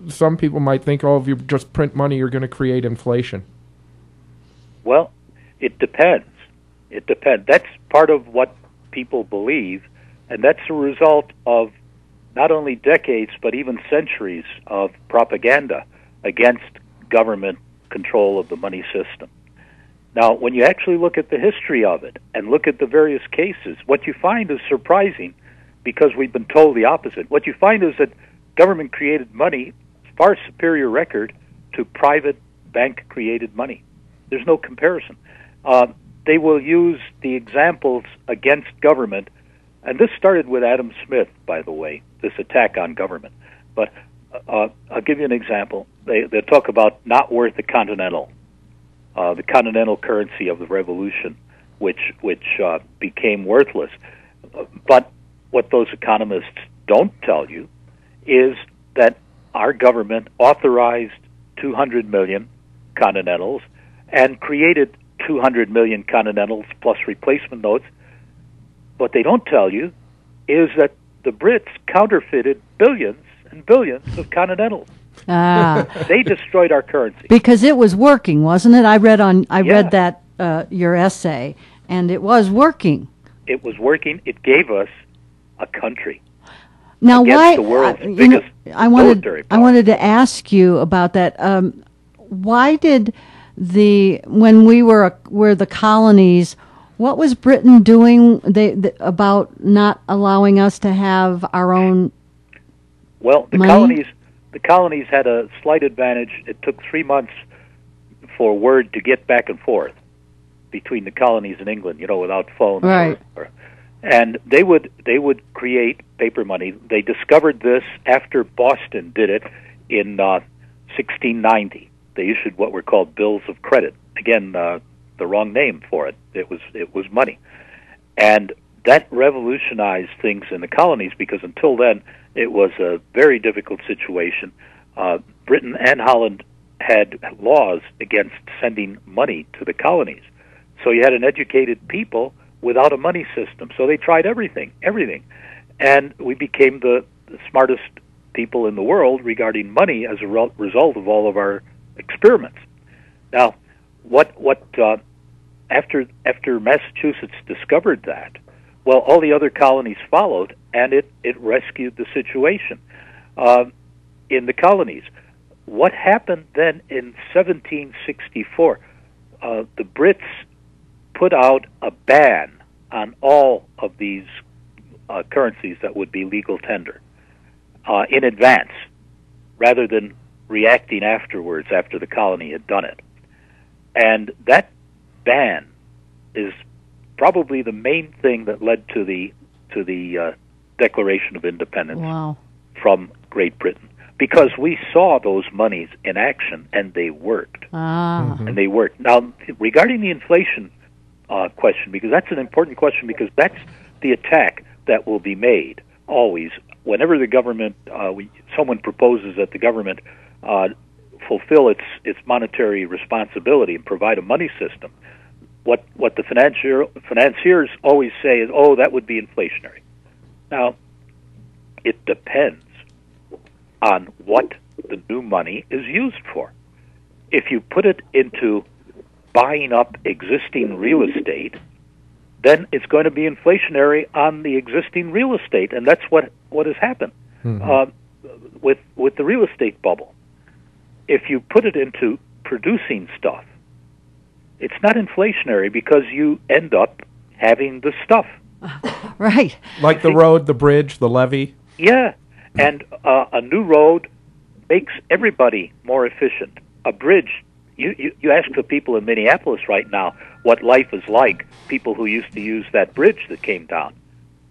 some people might think, oh, if you just print money, you're going to create inflation. Well, it depends. It depends. That's part of what people believe, and that's a result of not only decades but even centuries of propaganda against government control of the money system. Now, when you actually look at the history of it and look at the various cases, what you find is surprising because we've been told the opposite. What you find is that government-created money far superior record to private bank-created money. There's no comparison. They will use the examples against government, and this started with Adam Smith, by the way, this attack on government. But I'll give you an example. They talk about not worth the continental currency of the revolution, which became worthless. But what those economists don't tell you is that our government authorized 200 million continentals and created 200 million continentals plus replacement notes. What they don't tell you is that the Brits counterfeited billions and billions of continentals. They destroyed our currency because it was working, wasn't it? I read that your essay, and it was working. It was working. It gave us a country. Now, why? The world's biggest military power. I wanted to ask you about that. Why did when we were the colonies? What was Britain doing about not allowing us to have our own? Well, money? The colonies had a slight advantage. It took 3 months for word to get back and forth between the colonies and England, without phones. Right. And they would create paper money. They discovered this after Boston did it in 1690. They issued what were called bills of credit. Again, the wrong name for it. It was money. And that revolutionized things in the colonies because until then it was a very difficult situation. Britain and Holland had laws against sending money to the colonies. So you had an educated people without a money system. So they tried everything. And we became the smartest people in the world regarding money as a result of all of our experiments. Now, after Massachusetts discovered that, well, all the other colonies followed, and it rescued the situation in the colonies. What happened then in 1764? The Brits put out a ban on all of these currencies that would be legal tender in advance, rather than reacting afterwards after the colony had done it. And that ban is probably the main thing that led to the Declaration of Independence from Great Britain, because we saw those monies in action and they worked. And they worked. Now, regarding the inflation question, because that's an important question, because that's the attack that will be made always whenever the government, someone proposes that the government fulfill its monetary responsibility and provide a money system. What the financiers always say is, that would be inflationary. Now, it depends on what the new money is used for. If you put it into buying up existing real estate, then it's going to be inflationary on the existing real estate, and that's what has happened with the real estate bubble. If you put it into producing stuff, it's not inflationary because you end up having the stuff. Right. Like the road, the bridge, the levee. Yeah, and a new road makes everybody more efficient. A bridge, you ask the people in Minneapolis right now what life is like, people who used to use that bridge that came down,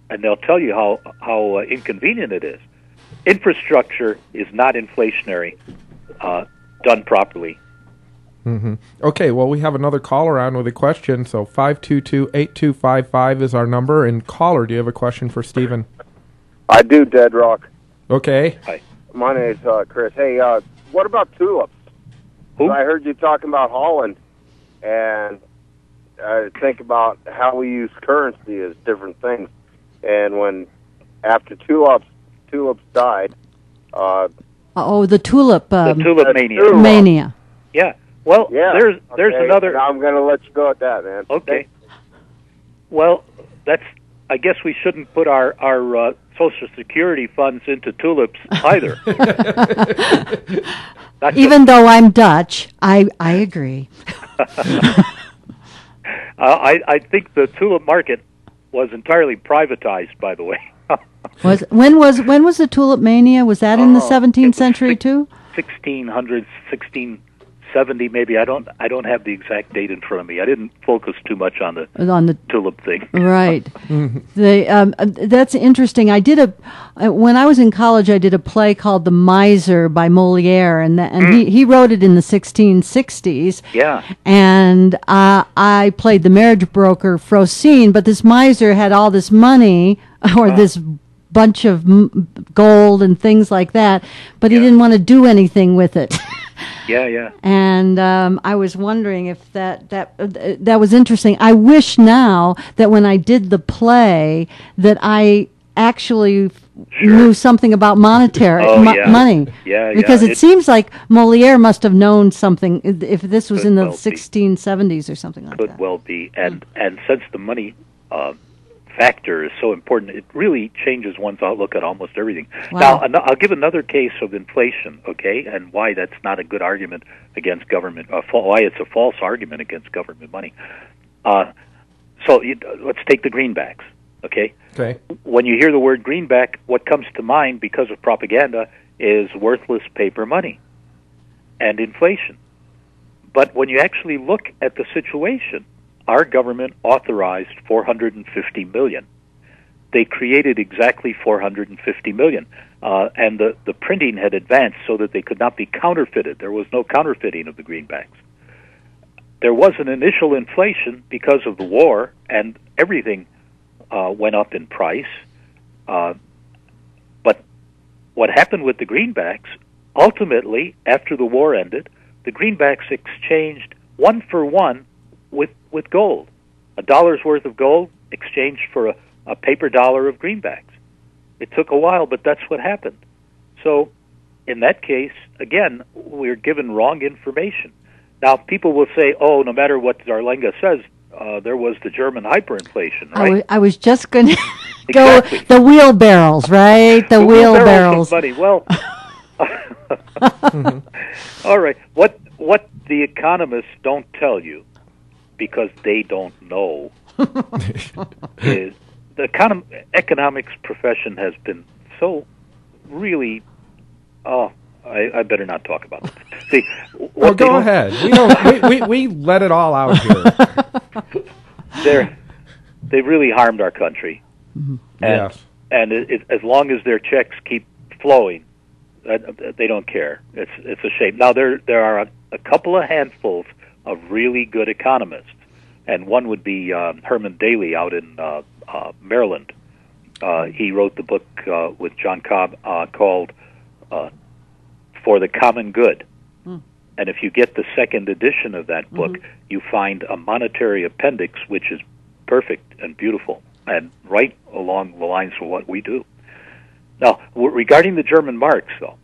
and they'll tell you how inconvenient it is. Infrastructure is not inflationary, done properly. Okay, well, we have another caller on with a question, so 522-8255 is our number. And caller, do you have a question for Stephen? I do, Dead Rock. Okay. Hi. My name's Chris. Hey, what about tulips? Who? I heard you talking about Holland, and I think about how we use currency as different things. And after tulips died, Oh, the tulip. The tulip mania. true. Mania. Yeah. Well, Yeah. there's Okay, another. I'm going to let you go at that, man. Okay. Well, that's. I guess we shouldn't put our Social Security funds into tulips either. Even though I'm Dutch, I agree. I think the tulip market was entirely privatized, by the way. When was the tulip mania? Was that in the 17th century too? 1600s, 1670 maybe. I don't have the exact date in front of me. I didn't focus too much on the tulip thing. Right. That's interesting. I did when I was in college, I did a play called The Miser by Moliere, and he wrote it in the 1660s. Yeah. And I played the marriage broker Frosine, but this miser had all this money or this bunch of gold and things like that, but he didn't want to do anything with it. Yeah. And I was wondering if that was interesting. I wish now that when I did the play that I actually knew something about monetary money. Yeah. Because it seems like Moliere must have known something if this was in the 1670s or something like that. Could well be. And since the money factor is so important, it really changes one's outlook on almost everything. Wow. Now, I'll give another case of inflation, okay, and why that's not a good argument against government, why it's a false argument against government money. Let's take the greenbacks, okay? Okay. When you hear the word greenback, what comes to mind because of propaganda is worthless paper money and inflation. But when you actually look at the situation, our government authorized $450 million. They created exactly $450 million, and the printing had advanced so that they could not be counterfeited. There was no counterfeiting of the greenbacks. There was an initial inflation because of the war, and everything went up in price. But what happened with the greenbacks, ultimately, after the war ended, the greenbacks exchanged one for one with gold. $1's worth of gold exchanged for a paper dollar of greenbacks. It took a while, but that's what happened. So in that case, again, we're given wrong information. Now, people will say, oh, no matter what Zarlenga says, there was the German hyperinflation, right? I was just going to Exactly. go the wheelbarrows, right? The wheelbarrows. Of money. Well, all right. What the economists don't tell you, because they don't know, is the economics profession has been so really. Oh, I better not talk about it. See, well, go ahead. We let it all out here. They really harmed our country, yes. And as long as their checks keep flowing, they don't care. It's a shame. Now there are a couple of handfuls of really good economists, and one would be Herman Daly out in Maryland. He wrote the book with John Cobb called For the Common Good. And if you get the second edition of that book, you find a monetary appendix which is perfect and beautiful and right along the lines of what we do. Now, regarding the German marks, though,